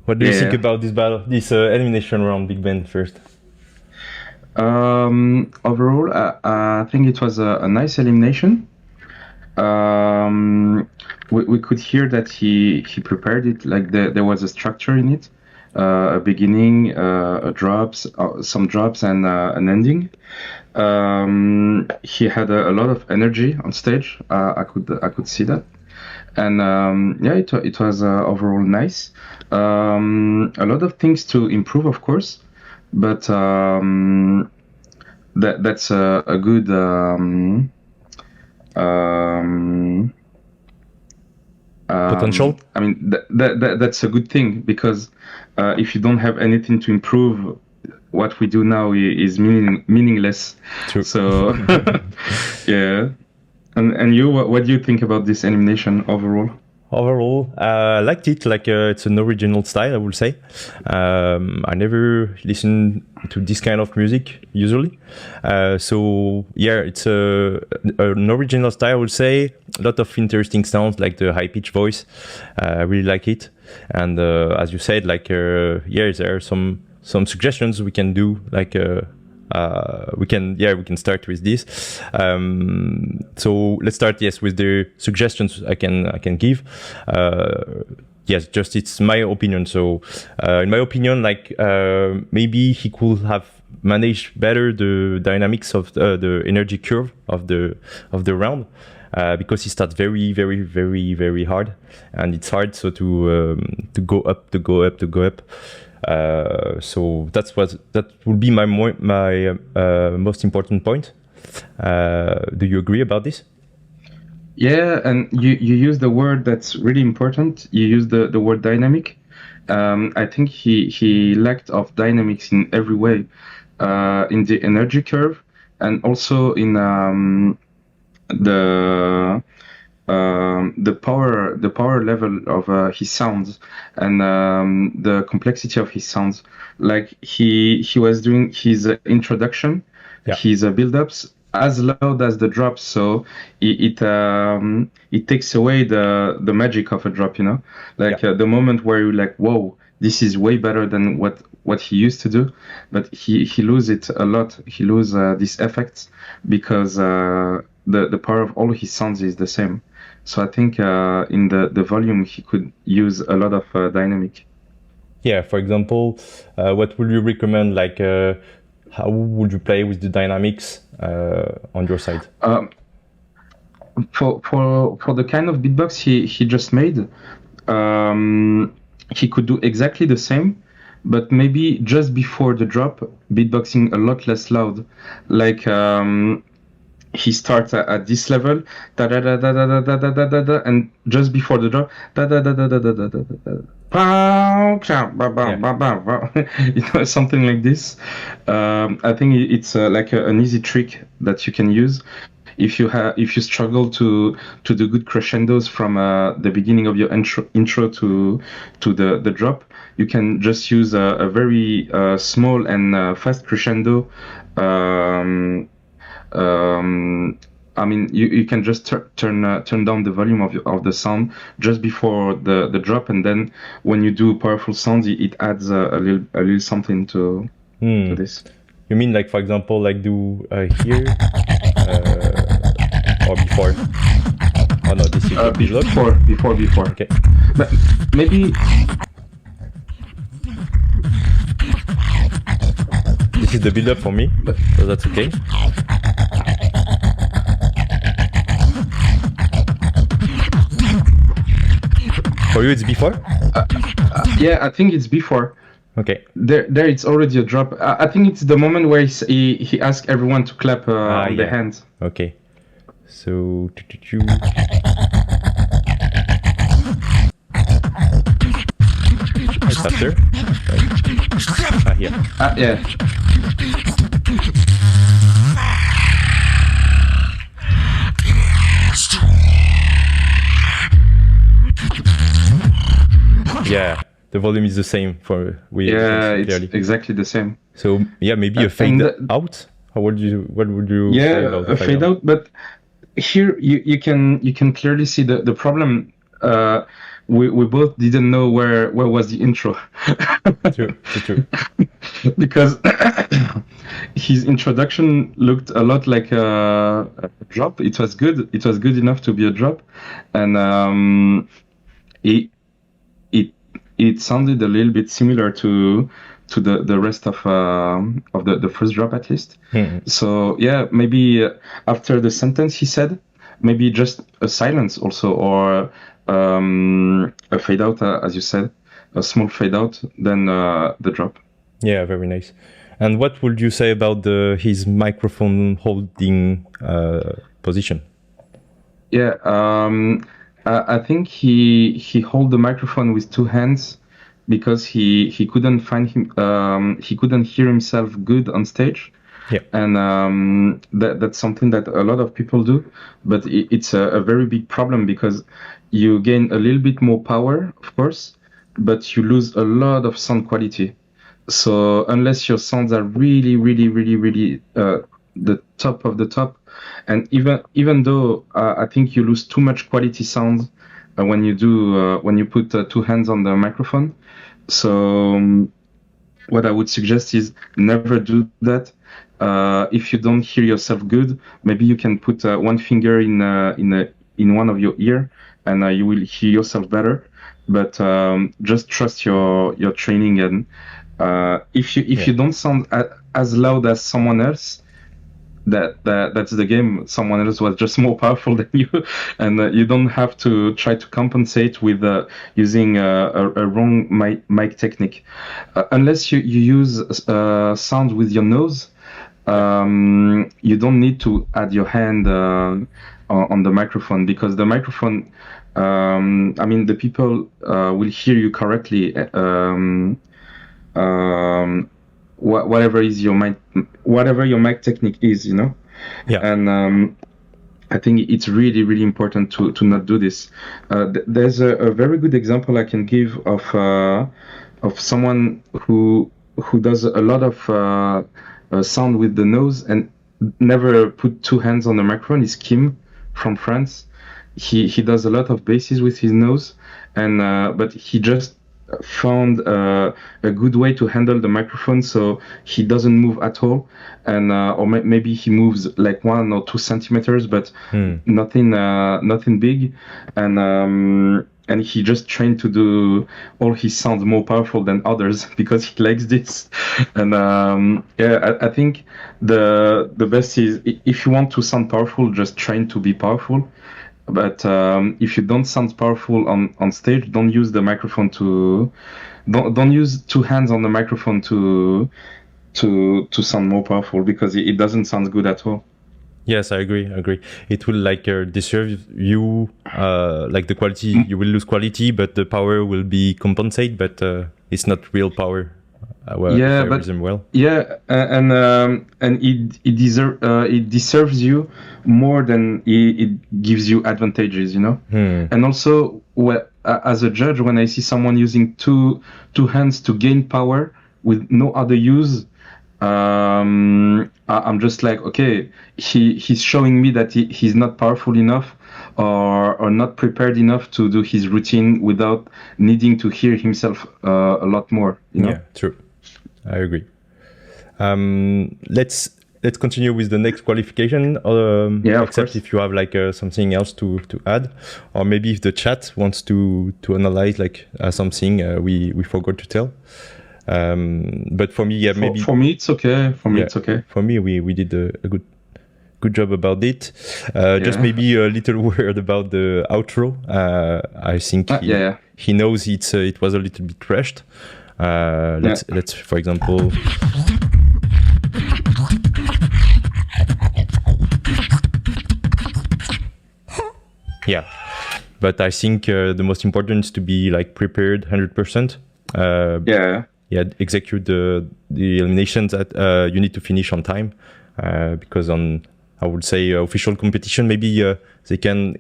What do you think about this battle, this elimination round, Bigben first? Overall, I think it was a nice elimination. We could hear that he prepared it, like there was a structure in it, a beginning, some drops, and an ending. He had a lot of energy on stage. I could see that, and it was overall nice. A lot of things to improve, of course, but that's a good. Potential. I mean, that's a good thing, because if you don't have anything to improve, what we do now is meaningless. True. So, yeah. And you, what do you think about this elimination overall? Overall, I liked it. Like it's an original style, I would say. I never listen to this kind of music usually. So yeah, it's an original style, I would say. A lot of interesting sounds, like the high pitch voice. I really like it. And as you said, like yeah, there are some suggestions we can do, like. We can start with this. So let's start, yes, with the suggestions I can give. Yes, just it's my opinion. So in my opinion, like maybe he could have managed better the dynamics of the energy curve of the round. Because he starts very, very, very, very hard, and it's hard so to go up. So that would be my most important point. Do you agree about this? Yeah, and you use the word that's really important. You use the word dynamic. I think he lacked of dynamics in every way, in the energy curve, and also in the power level of his sounds, and the complexity of his sounds. Like he was doing his introduction, his build-ups as loud as the drops, so it takes away the magic of a drop, you know, like the moment where you're like, whoa, this is way better than what he used to do, but he lose it a lot. He lose these effects because the power of all his sounds is the same. So I think in the volume he could use a lot of dynamic. Yeah, for example, what would you recommend? Like, how would you play with the dynamics on your side? For the kind of beatbox he just made, he could do exactly the same, but maybe just before the drop, beatboxing a lot less loud, like. He starts at this level, da da da da da da da da da da, and just before the drop, da da da da da da da da, you know, something like this. I think it's like an easy trick that you can use if you struggle to do good crescendos from the beginning of your intro to the drop. You can just use a very small and fast crescendo. I mean, you can just turn down the volume of the sound just before the drop, and then when you do powerful sounds, it adds a little something to this. You mean, like, for example, like do here or before? Oh no, this is before. Okay, but maybe this is the build-up for me, so that's okay. For you, it's before? Yeah, I think it's before. Okay. There, it's already a drop. I think it's the moment where he asks everyone to clap on the hands. Okay. So. It's after. Here. Yeah. Yeah, the volume is the same for it's exactly the same. So yeah, maybe a fade out. What would you say about a fade out? But here you can clearly see the problem. we both didn't know where was the intro. True. Because his introduction looked a lot like a drop. It was good. It was good enough to be a drop, and it sounded a little bit similar to the rest of the first drop, at least. So yeah, maybe after the sentence he said, maybe just a silence also, or a fade out, as you said, a small fade out, then the drop. Yeah, very nice. And what would you say about his microphone holding position? Yeah, I think he hold the microphone with two hands because he couldn't find he couldn't hear himself good on stage. Yeah, and that's something that a lot of people do, but it's a very big problem because you gain a little bit more power, of course, but you lose a lot of sound quality. So unless your sounds are really, really, really, really the top of the top, and even though I think you lose too much quality sound when you put two hands on the microphone. So what I would suggest is never do that. If you don't hear yourself good, maybe you can put one finger in one of your ear, and you will hear yourself better. But just trust your training, and if you don't sound as loud as someone else, that's the game. Someone else was just more powerful than you, and you don't have to try to compensate with using a wrong mic technique, unless you use sound with your nose. You don't need to add your hand on the microphone, because the microphone, I mean, the people will hear you correctly. Whatever your mic technique is, you know. Yeah. And I think it's really, really important to not do this. There's a very good example I can give of someone who does a lot of sound with the nose and never put two hands on the microphone. Is Kim from France. He does a lot of basses with his nose, and but he just found a good way to handle the microphone, so he doesn't move at all, and or maybe he moves like 1 or 2 centimeters, but nothing big, and he just trained to do all his sounds more powerful than others because he likes this. And yeah, I think the best is, if you want to sound powerful, just train to be powerful. But if you don't sound powerful on stage, don't use the microphone don't use two hands on the microphone to sound more powerful, because it doesn't sound good at all. Yes, I agree. It will like deserve you, like the quality, you will lose quality, but the power will be compensate, but it's not real power. Yeah, but well. Yeah, and it deserves you more than it gives you advantages, you know. And also, as a judge, when I see someone using two hands to gain power with no other use, I'm just like, okay, he's showing me that he's not powerful enough, or not prepared enough to do his routine without needing to hear himself a lot more, you know? Yeah, true. I agree. Let's continue with the next qualification. Yeah, except if you have like something else to add, or maybe if the chat wants to analyze like something we forgot to tell. But for me, yeah, maybe for me it's okay. It's okay. For me, we did a good job about it. Just maybe a little word about the outro. I think he knows it was a little bit rushed. Let's for example. Yeah, but I think the most important is to be like prepared 100%. Yeah, execute the eliminations that you need to finish on time, because on, I would say, official competition, maybe they can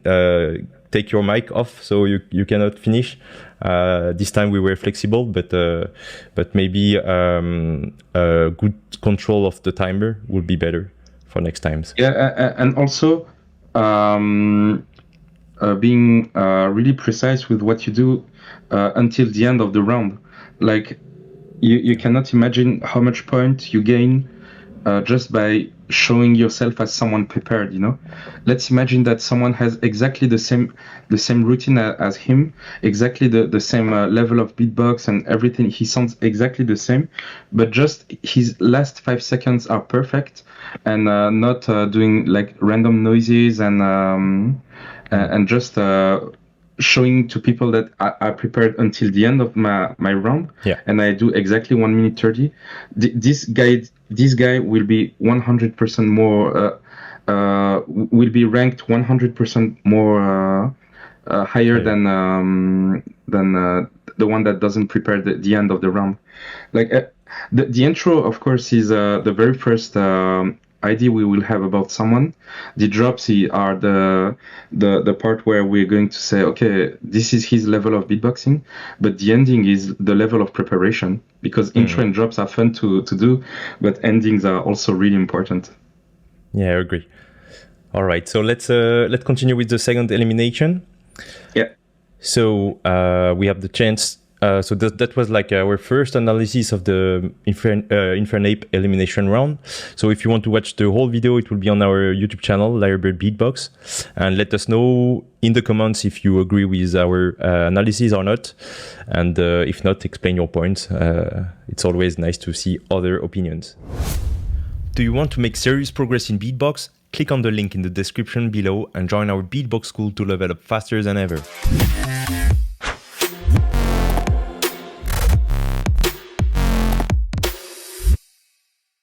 take your mic off, so you cannot finish. This time we were flexible, but maybe a good control of the timer would be better for next times. Yeah, and also being really precise with what you do until the end of the round. Like you cannot imagine how much point you gain just by showing yourself as someone prepared, you know. Let's imagine that someone has exactly the same routine as him, exactly the same level of beatbox and everything. He sounds exactly the same, but just his last 5 seconds are perfect and not doing like random noises and just showing to people that I prepared until the end of my round, and I do exactly 1 minute 30. This guy will be 100% more will be ranked 100% more higher than the one that doesn't prepare the end of the round. Like the intro, of course, is the very first idea we will have about someone. The drops are the part where we're going to say, okay, this is his level of beatboxing, but the ending is the level of preparation, because intro and drops are fun to do, but endings are also really important. Yeah, I agree. All right, so let's continue with the second elimination. Yeah. So we have the chance. So that was like our first analysis of the Infernape elimination round. So if you want to watch the whole video, it will be on our YouTube channel, Lyrebird Beatbox. And let us know in the comments if you agree with our analysis or not. And if not, explain your points. It's always nice to see other opinions. Do you want to make serious progress in beatbox? Click on the link in the description below and join our beatbox school to level up faster than ever.